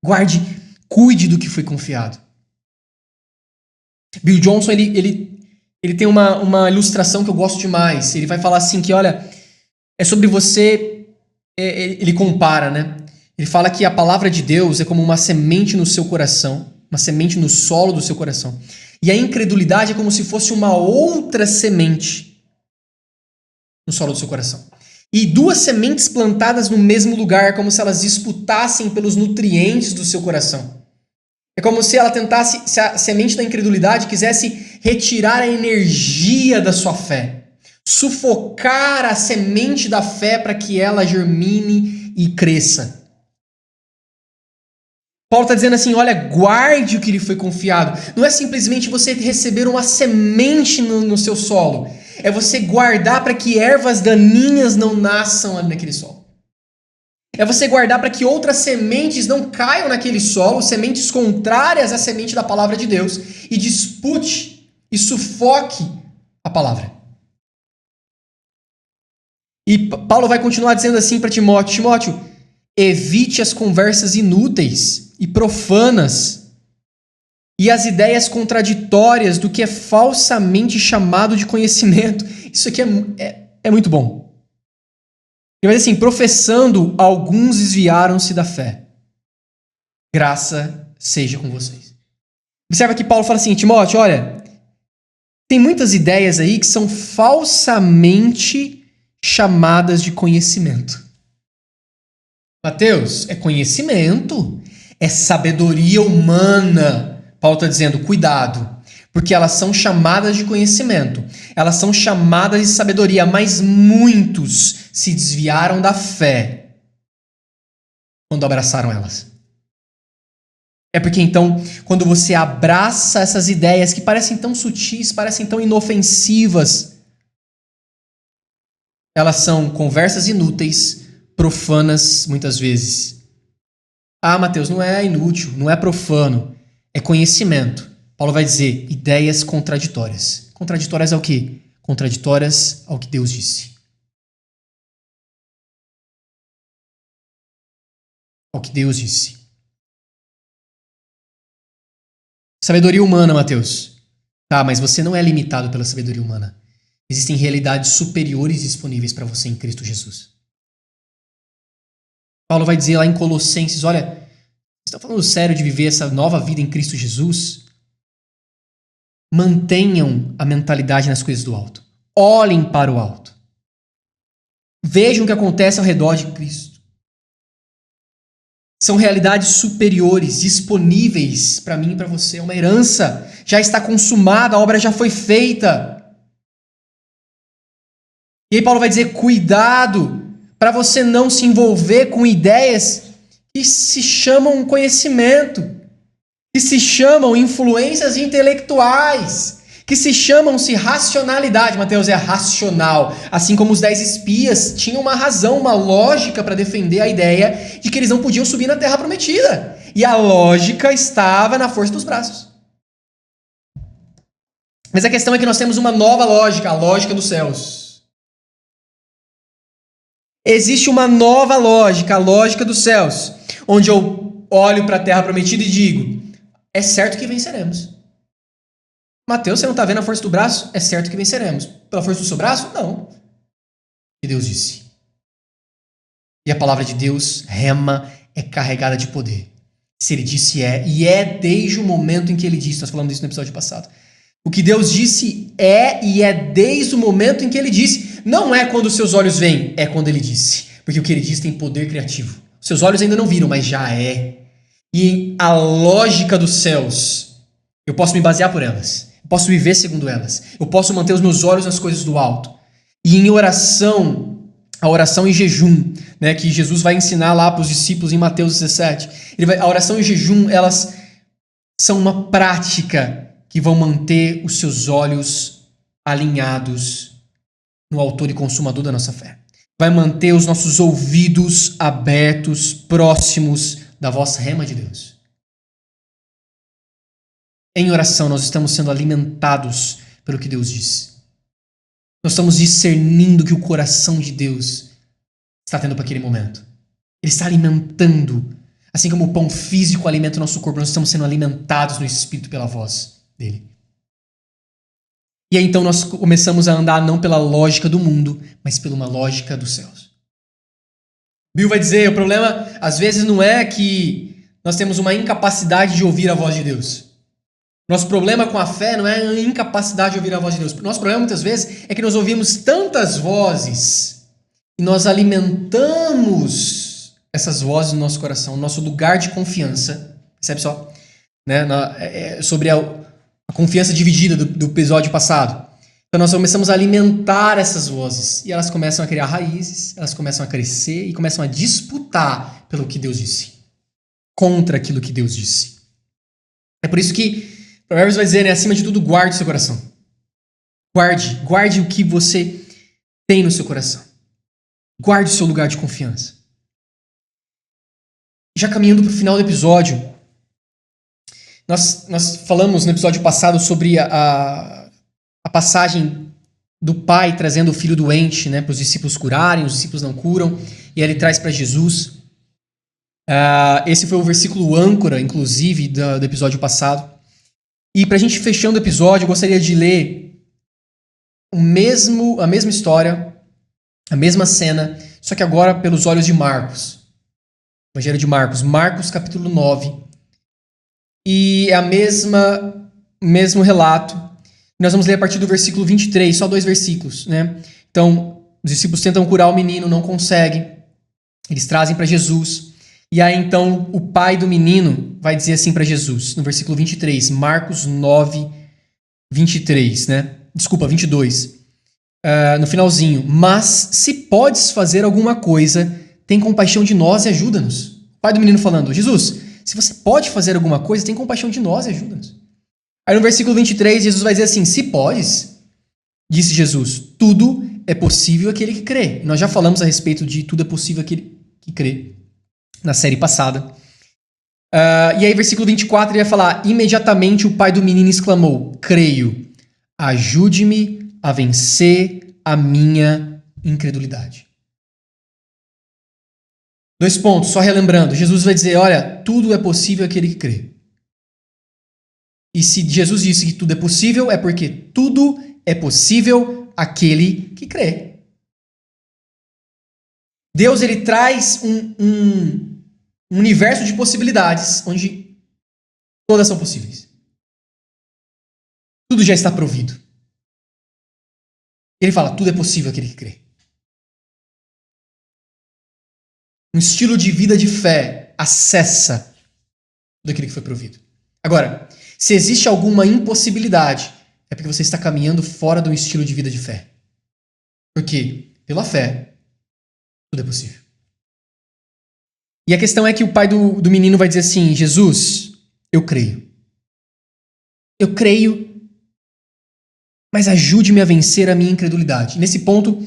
Guarde, cuide do que foi confiado. Bill Johnson, ele tem uma ilustração que eu gosto demais. Ele vai falar assim que, olha, é sobre você, ele compara, né? Ele fala que a palavra de Deus é como uma semente no seu coração, uma semente no solo do seu coração. E a incredulidade é como se fosse uma outra semente no solo do seu coração. E duas sementes plantadas no mesmo lugar, como se elas disputassem pelos nutrientes do seu coração. É como se ela tentasse, se a semente da incredulidade quisesse retirar a energia da sua fé, sufocar a semente da fé para que ela germine e cresça. Paulo está dizendo assim, olha, guarde o que lhe foi confiado. Não é simplesmente você receber uma semente no seu solo. É você guardar para que ervas daninhas não nasçam ali naquele solo. É você guardar para que outras sementes não caiam naquele solo, sementes contrárias à semente da palavra de Deus, e dispute e sufoque a palavra. E Paulo vai continuar dizendo assim para Timóteo, Timóteo, evite as conversas inúteis e profanas e as ideias contraditórias do que é falsamente chamado de conhecimento. Isso aqui é muito bom. Ele vai dizer assim, professando, alguns desviaram-se da fé. Graça seja com vocês. Observa que Paulo fala assim, Timóteo, olha, tem muitas ideias aí que são falsamente chamadas de conhecimento. Mateus, é conhecimento, é sabedoria humana. Paulo está dizendo, cuidado, porque elas são chamadas de conhecimento, elas são chamadas de sabedoria, mas muitos se desviaram da fé quando abraçaram elas. É porque então, quando você abraça essas ideias que parecem tão sutis, parecem tão inofensivas, elas são conversas inúteis, profanas muitas vezes. Mateus, não é inútil, não é profano, é conhecimento. Paulo vai dizer ideias contraditórias. Contraditórias ao quê? Contraditórias ao que Deus disse. Ao que Deus disse. Sabedoria humana, Mateus. Tá, mas você não é limitado pela sabedoria humana. Existem realidades superiores disponíveis para você em Cristo Jesus. Paulo vai dizer lá em Colossenses, olha, você está falando sério de viver essa nova vida em Cristo Jesus? Mantenham a mentalidade nas coisas do alto. Olhem para o alto. Vejam o que acontece ao redor de Cristo. São realidades superiores, disponíveis para mim e para você. É uma herança. Já está consumada, a obra já foi feita. E aí Paulo vai dizer, cuidado para você não se envolver com ideias que se chamam conhecimento, que se chamam influências intelectuais, que se chamam-se racionalidade. Mateus é racional. Assim como os 10 espias tinham uma razão, uma lógica para defender a ideia de que eles não podiam subir na terra prometida. E a lógica estava na força dos braços. Mas a questão é que nós temos uma nova lógica, a lógica dos céus. Existe uma nova lógica, a lógica dos céus, onde eu olho para a terra prometida e digo, é certo que venceremos. Mateus, você não está vendo a força do braço? É certo que venceremos. Pela força do seu braço? Não. E Deus disse. E a palavra de Deus, rema, é carregada de poder. Se ele disse é, e é desde o momento em que ele disse. Nós falamos disso no episódio passado. O que Deus disse é, e é desde o momento em que ele disse. Não é quando os seus olhos veem, é quando ele disse. Porque o que ele diz tem poder criativo. Seus olhos ainda não viram, mas já é. E a lógica dos céus, eu posso me basear por elas. Eu posso viver segundo elas. Eu posso manter os meus olhos nas coisas do alto. E em oração, a oração em jejum, né, que Jesus vai ensinar lá para os discípulos em Mateus 17. A oração em jejum, elas são uma prática que vão manter os seus olhos alinhados no autor e consumador da nossa fé. Vai manter os nossos ouvidos abertos, próximos da voz rema de Deus. Em oração, nós estamos sendo alimentados pelo que Deus diz. Nós estamos discernindo o que o coração de Deus está tendo para aquele momento. Ele está alimentando. Assim como o pão físico alimenta o nosso corpo, nós estamos sendo alimentados no Espírito pela voz dele. E aí então nós começamos a andar não pela lógica do mundo, mas pela uma lógica dos céus. Bill vai dizer, o problema às vezes não é que nós temos uma incapacidade de ouvir a voz de Deus. Nosso problema com a fé não é a incapacidade de ouvir a voz de Deus. Nosso problema muitas vezes é que nós ouvimos tantas vozes e nós alimentamos essas vozes no nosso coração, no nosso lugar de confiança. Percebe só? Né? Sobre a confiança dividida do episódio passado. Então nós começamos a alimentar essas vozes e elas começam a criar raízes, elas começam a crescer e começam a disputar pelo que Deus disse, contra aquilo que Deus disse. É por isso que Provérbios vai dizer, né, acima de tudo, guarde o seu coração. Guarde o que você tem no seu coração. Guarde o seu lugar de confiança. Já caminhando para o final do episódio, nós falamos no episódio passado sobre a passagem do pai trazendo o filho doente, né, para os discípulos curarem, os discípulos não curam, e aí ele traz para Jesus. Esse foi o versículo âncora, inclusive, do episódio passado. E para a gente fechando o episódio, eu gostaria de ler a mesma história, a mesma cena, só que agora pelos olhos de Marcos. Evangelho de Marcos. Marcos, capítulo 9. E é o mesmo relato. Nós vamos ler a partir do versículo 23, só 2 versículos, né? Então, os discípulos tentam curar o menino, não conseguem. Eles trazem para Jesus. E aí, então, o pai do menino vai dizer assim para Jesus, no versículo 23, Marcos 9, 23, né? Desculpa, 22. No finalzinho. Mas, se podes fazer alguma coisa, tem compaixão de nós e ajuda-nos. O pai do menino falando, Jesus, se você pode fazer alguma coisa, tem compaixão de nós e ajuda-nos. Aí no versículo 23, Jesus vai dizer assim, se podes, disse Jesus, tudo é possível aquele que crê. E nós já falamos a respeito de tudo é possível aquele que crê na série passada. E aí, versículo 24, ele vai falar, imediatamente o pai do menino exclamou, creio, ajude-me a vencer a minha incredulidade. 2 pontos, só relembrando, Jesus vai dizer, olha, tudo é possível aquele que crê. E se Jesus disse que tudo é possível, é porque tudo é possível aquele que crê. Deus, ele traz um universo de possibilidades onde todas são possíveis. Tudo já está provido. Ele fala, tudo é possível aquele que crê. Um estilo de vida de fé acessa tudo aquilo que foi provido. Agora, se existe alguma impossibilidade, é porque você está caminhando fora do estilo de vida de fé. Porque, pela fé, tudo é possível. E a questão é que o pai do menino vai dizer assim, Jesus, eu creio. Eu creio, mas ajude-me a vencer a minha incredulidade. Nesse ponto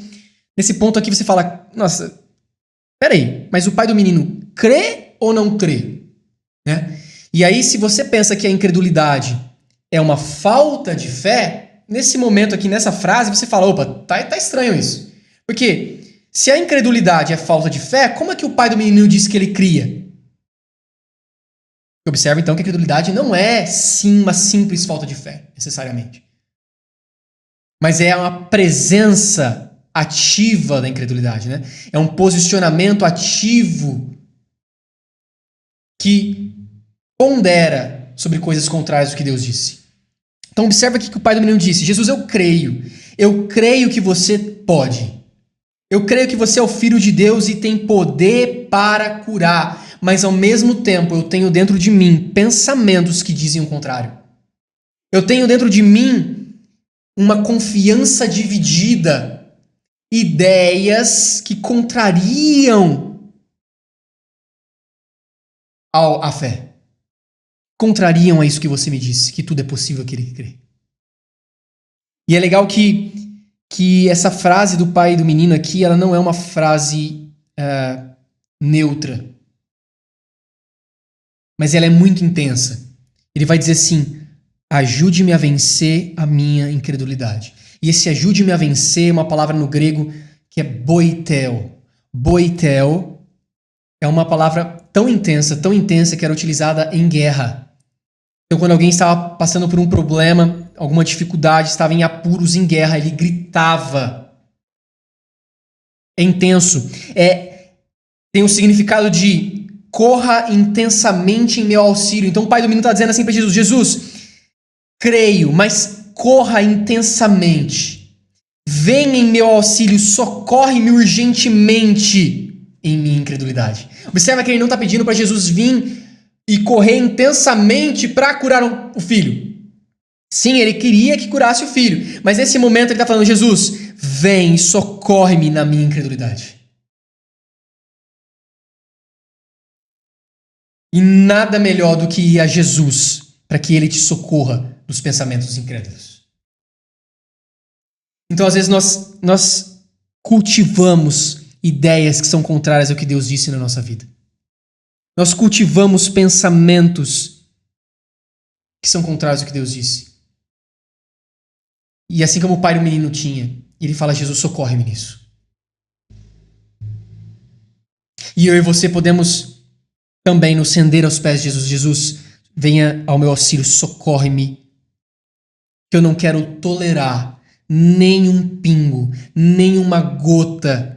aqui você fala, nossa, peraí, mas o pai do menino crê ou não crê? Né? E aí, se você pensa que a incredulidade é uma falta de fé, nesse momento aqui, nessa frase, você fala, opa, tá estranho isso. Porque se a incredulidade é falta de fé, como é que o pai do menino diz que ele cria? Observa, então, que a incredulidade não é, sim, uma simples falta de fé, necessariamente. Mas é uma presença ativa da incredulidade, né? É um posicionamento ativo que pondera sobre coisas contrárias ao que Deus disse. Então observa aqui que o pai do menino disse, Jesus, eu creio que você pode. Eu creio que você é o Filho de Deus e tem poder para curar, mas ao mesmo tempo eu tenho dentro de mim pensamentos que dizem o contrário. Eu tenho dentro de mim uma confiança dividida, ideias que contrariam a fé. Contrariam a isso que você me disse, que tudo é possível aquele que crê. E é legal que essa frase do pai do menino aqui, ela não é uma frase neutra. Mas ela é muito intensa. Ele vai dizer assim, ajude-me a vencer a minha incredulidade. E esse ajude-me a vencer é uma palavra no grego que é boitel. Boitel é uma palavra tão intensa que era utilizada em guerra. Então, quando alguém estava passando por um problema, alguma dificuldade, estava em apuros, em guerra, ele gritava. É intenso. Tem o significado de corra intensamente em meu auxílio. Então, o pai do menino está dizendo assim para Jesus, Jesus, creio, mas corra intensamente. Vem em meu auxílio, socorre-me urgentemente em minha incredulidade. Observa que ele não está pedindo para Jesus vir e correr intensamente para curar o filho. Sim, ele queria que curasse o filho, mas nesse momento ele está falando, Jesus, vem e socorre-me na minha incredulidade. E nada melhor do que ir a Jesus para que ele te socorra dos pensamentos incrédulos. Então, às vezes, nós cultivamos ideias que são contrárias ao que Deus disse na nossa vida. Nós cultivamos pensamentos que são contrários ao que Deus disse. E assim como o pai do menino tinha, ele fala, Jesus, socorre-me nisso. E eu e você podemos também nos render aos pés de Jesus. Jesus, venha ao meu auxílio, socorre-me. Que eu não quero tolerar nem um pingo, nem uma gota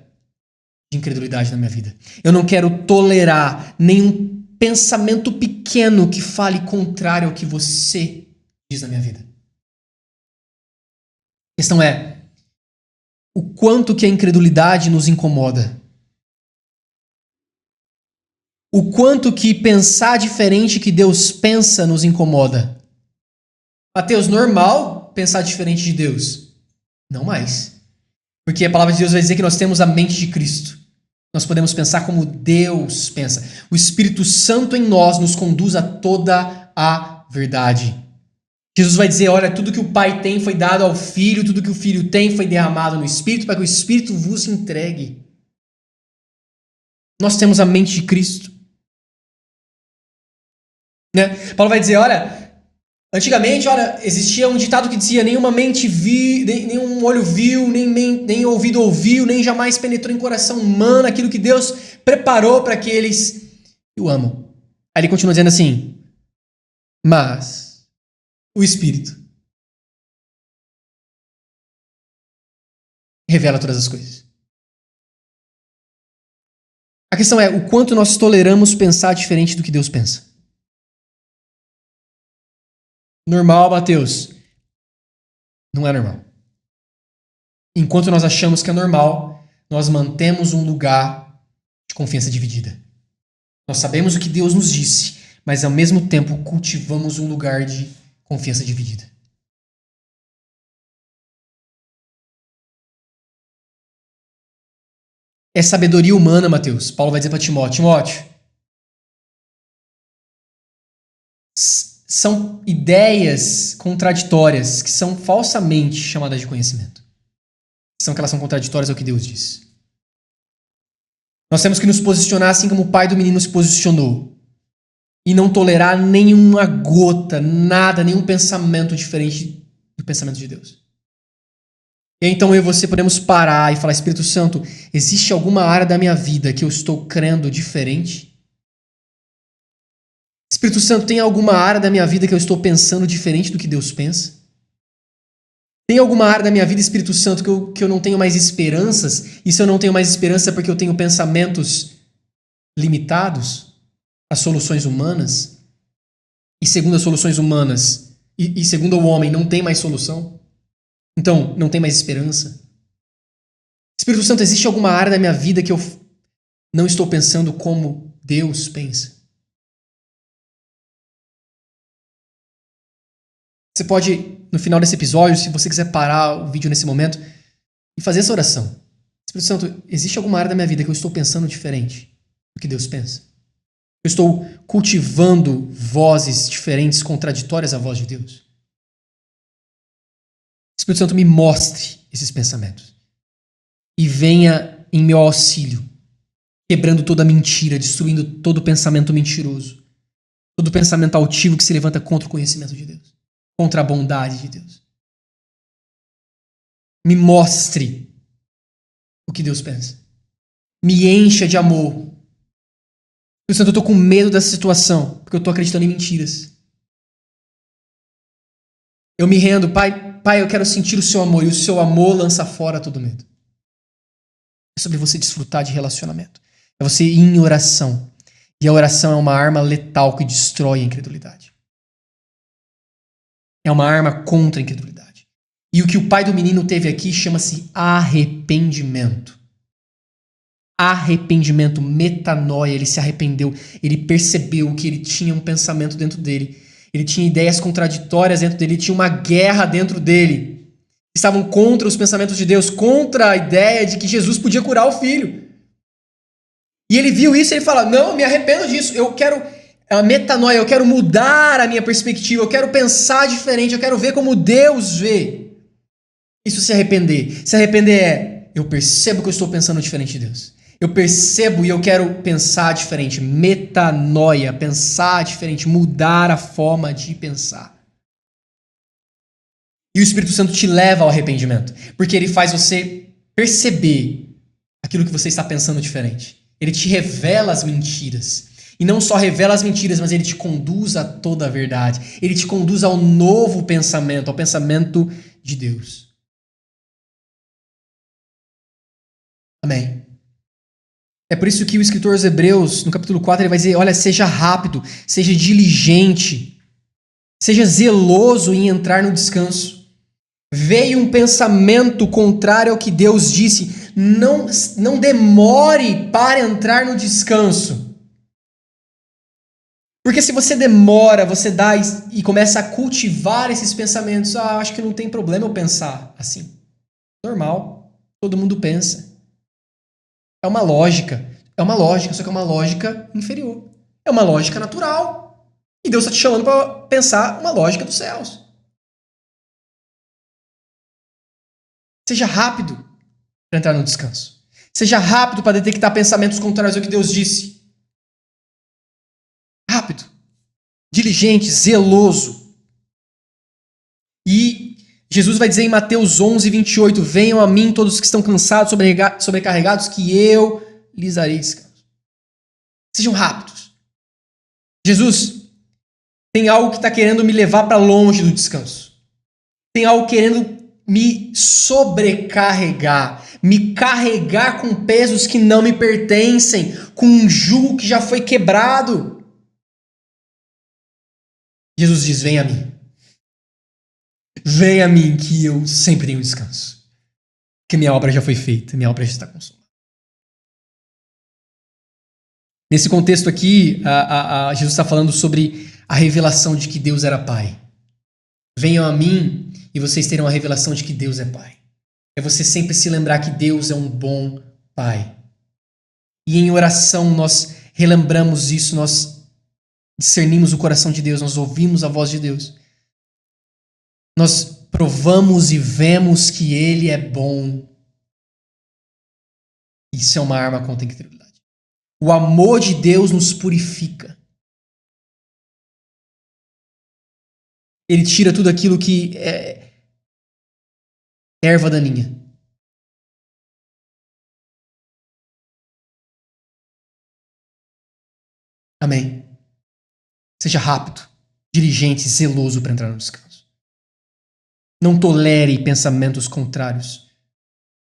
de incredulidade na minha vida. Eu não quero tolerar nenhum pensamento pequeno que fale contrário ao que você diz na minha vida. A questão é o quanto que a incredulidade nos incomoda. O quanto que pensar diferente que Deus pensa nos incomoda. Mateus, normal pensar diferente de Deus? Não mais. Porque a palavra de Deus vai dizer que nós temos a mente de Cristo. Nós podemos pensar como Deus pensa. O Espírito Santo em nós nos conduz a toda a verdade. Jesus vai dizer, olha, tudo que o Pai tem foi dado ao Filho, tudo que o Filho tem foi derramado no Espírito, para que o Espírito vos entregue. Nós temos a mente de Cristo. Né? Paulo vai dizer, olha, antigamente, existia um ditado que dizia, nenhuma mente viu, nenhum olho viu, nem ouvido ouviu, nem jamais penetrou em coração humano aquilo que Deus preparou para aqueles que o amam. Aí ele continua dizendo assim, mas o Espírito revela todas as coisas. A questão é o quanto nós toleramos pensar diferente do que Deus pensa. Normal, Mateus. Não é normal. Enquanto nós achamos que é normal, nós mantemos um lugar de confiança dividida. Nós sabemos o que Deus nos disse, mas ao mesmo tempo cultivamos um lugar de confiança dividida. É sabedoria humana, Mateus. Paulo vai dizer para Timóteo, são ideias contraditórias que são falsamente chamadas de conhecimento. São que elas são contraditórias ao que Deus diz. Nós temos que nos posicionar assim como o pai do menino se posicionou. E não tolerar nenhuma gota, nada, nenhum pensamento diferente do pensamento de Deus. E então eu e você podemos parar e falar, Espírito Santo, existe alguma área da minha vida que eu estou crendo diferente? Espírito Santo, tem alguma área da minha vida que eu estou pensando diferente do que Deus pensa? Tem alguma área da minha vida, Espírito Santo, que eu não tenho mais esperanças? E se eu não tenho mais esperança é porque eu tenho pensamentos limitados às soluções humanas? E segundo as soluções humanas, e segundo o homem, não tem mais solução? Então, não tem mais esperança? Espírito Santo, existe alguma área da minha vida que eu não estou pensando como Deus pensa? Você pode, no final desse episódio, se você quiser parar o vídeo nesse momento e fazer essa oração. Espírito Santo, existe alguma área da minha vida que eu estou pensando diferente do que Deus pensa? Eu estou cultivando vozes diferentes, contraditórias à voz de Deus? Espírito Santo, me mostre esses pensamentos e venha em meu auxílio, quebrando toda mentira, destruindo todo pensamento mentiroso, todo pensamento altivo que se levanta contra o conhecimento de Deus, contra a bondade de Deus. Me mostre o que Deus pensa. Me encha de amor. Espírito Santo, eu estou com medo dessa situação, porque eu estou acreditando em mentiras. Eu me rendo, Pai, eu quero sentir o seu amor, e o seu amor lança fora todo medo. É sobre você desfrutar de relacionamento. É você ir em oração. E a oração é uma arma letal que destrói a incredulidade. É uma arma contra a incredulidade. E o que o pai do menino teve aqui chama-se arrependimento. Arrependimento, metanoia. Ele se arrependeu. Ele percebeu que ele tinha um pensamento dentro dele. Ele tinha ideias contraditórias dentro dele. Ele tinha uma guerra dentro dele. Estavam contra os pensamentos de Deus, contra a ideia de que Jesus podia curar o filho. E ele viu isso e ele fala, não, me arrependo disso. Eu quero a metanoia, eu quero mudar a minha perspectiva, eu quero pensar diferente, eu quero ver como Deus vê. Isso se arrepender. Se arrepender é, eu percebo que eu estou pensando diferente de Deus. Eu percebo e eu quero pensar diferente. Metanoia, pensar diferente, mudar a forma de pensar. E o Espírito Santo te leva ao arrependimento, porque ele faz você perceber aquilo que você está pensando diferente. Ele te revela as mentiras. E não só revela as mentiras, mas ele te conduz a toda a verdade. Ele te conduz ao novo pensamento, ao pensamento de Deus. Amém. É por isso que o escritor aos Hebreus, no capítulo 4, ele vai dizer, olha, seja rápido, seja diligente, seja zeloso em entrar no descanso. Veio um pensamento contrário ao que Deus disse, não demore para entrar no descanso. Porque se você demora, você dá e começa a cultivar esses pensamentos, acho que não tem problema eu pensar assim. Normal, todo mundo pensa. É uma lógica, só que é uma lógica inferior. É uma lógica natural. E Deus está te chamando para pensar uma lógica dos céus. Seja rápido para entrar no descanso. Seja rápido para detectar pensamentos contrários ao que Deus disse. Rápido. Diligente, zeloso. E Jesus vai dizer em Mateus 11, 28, venham a mim todos que estão cansados, sobrecarregados, que eu lhes darei descanso. Sejam rápidos. Jesus tem algo que está querendo me levar para longe do descanso. Tem algo querendo me sobrecarregar, me carregar com pesos que não me pertencem, com um jugo que já foi quebrado. Jesus diz: vem a mim. Vem a mim que eu sempre tenho descanso. Que minha obra já foi feita, minha obra já está consumada. Nesse contexto aqui, Jesus está falando sobre a revelação de que Deus era Pai. Venham a mim e vocês terão a revelação de que Deus é Pai. É você sempre se lembrar que Deus é um bom Pai. E em oração nós relembramos isso, nós discernimos o coração de Deus, nós ouvimos a voz de Deus. Nós provamos e vemos que Ele é bom. Isso é uma arma contra a incredulidade. O amor de Deus nos purifica. Ele tira tudo aquilo que é erva daninha. Amém. Seja rápido, diligente, zeloso para entrar no descanso. Não tolere pensamentos contrários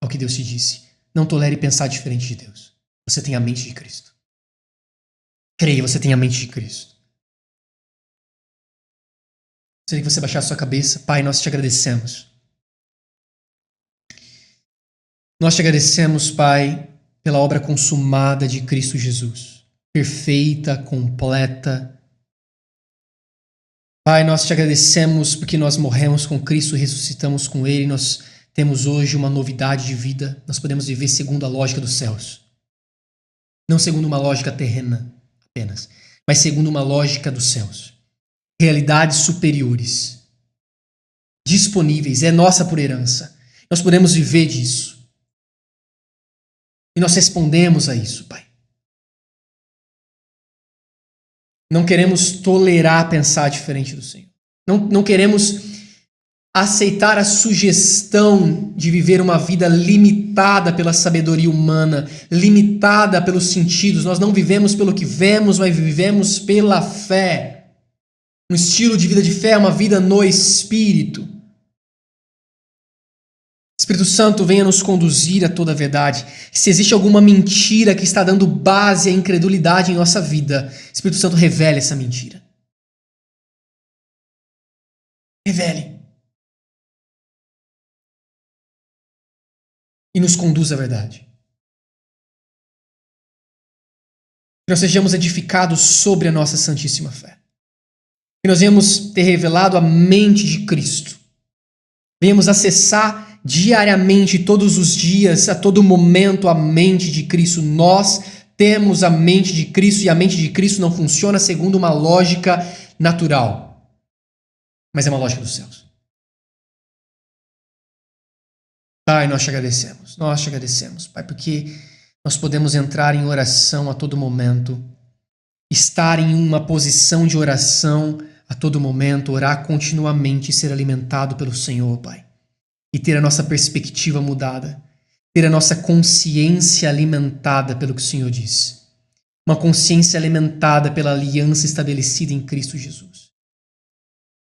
ao que Deus te disse. Não tolere pensar diferente de Deus. Você tem a mente de Cristo. Creia, você tem a mente de Cristo. Gostaria que você baixasse sua cabeça. Pai, nós te agradecemos. Nós te agradecemos, Pai, pela obra consumada de Cristo Jesus. Perfeita, completa. Pai, nós te agradecemos porque nós morremos com Cristo, ressuscitamos com Ele. Nós temos hoje uma novidade de vida. Nós podemos viver segundo a lógica dos céus. Não segundo uma lógica terrena apenas, mas segundo uma lógica dos céus. Realidades superiores, disponíveis, é nossa por herança. Nós podemos viver disso. E nós respondemos a isso, Pai. Não queremos tolerar pensar diferente do Senhor. Não queremos aceitar a sugestão de viver uma vida limitada pela sabedoria humana, limitada pelos sentidos. Nós não vivemos pelo que vemos, mas vivemos pela fé. Um estilo de vida de fé é uma vida no Espírito. Espírito Santo, venha nos conduzir a toda a verdade. Se existe alguma mentira que está dando base à incredulidade em nossa vida, Espírito Santo, revele essa mentira. Revele. E nos conduz à verdade. Que nós sejamos edificados sobre a nossa santíssima fé. Que nós venhamos ter revelado a mente de Cristo. Venhamos acessar diariamente, todos os dias, a todo momento, a mente de Cristo. Nós temos a mente de Cristo e a mente de Cristo não funciona segundo uma lógica natural, mas é uma lógica dos céus. Pai, nós te agradecemos, Pai, porque nós podemos entrar em oração a todo momento, estar em uma posição de oração a todo momento, orar continuamente e ser alimentado pelo Senhor, Pai. E ter a nossa perspectiva mudada, ter a nossa consciência alimentada pelo que o Senhor diz. Uma consciência alimentada pela aliança estabelecida em Cristo Jesus.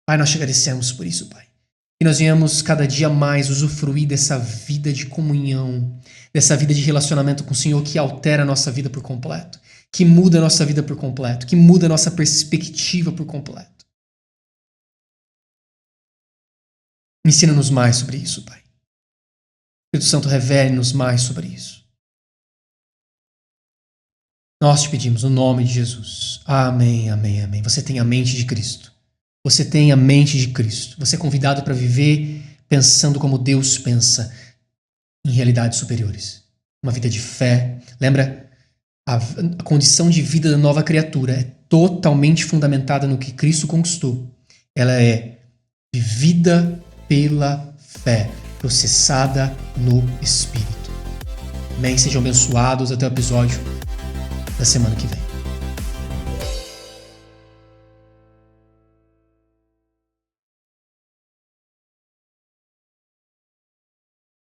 Pai, nós te agradecemos por isso, Pai. Que nós venhamos cada dia mais usufruir dessa vida de comunhão, dessa vida de relacionamento com o Senhor que altera a nossa vida por completo, que muda a nossa vida por completo, que muda a nossa perspectiva por completo. Ensina-nos mais sobre isso, Pai. Espírito Santo, revele-nos mais sobre isso. Nós te pedimos no nome de Jesus. Amém, amém, amém. Você tem a mente de Cristo. Você tem a mente de Cristo. Você é convidado para viver pensando como Deus pensa, em realidades superiores. Uma vida de fé. Lembra, a condição de vida da nova criatura é totalmente fundamentada no que Cristo conquistou. Ela é vivida pela fé, processada no Espírito. Amém? Sejam abençoados. Até o episódio da semana que vem.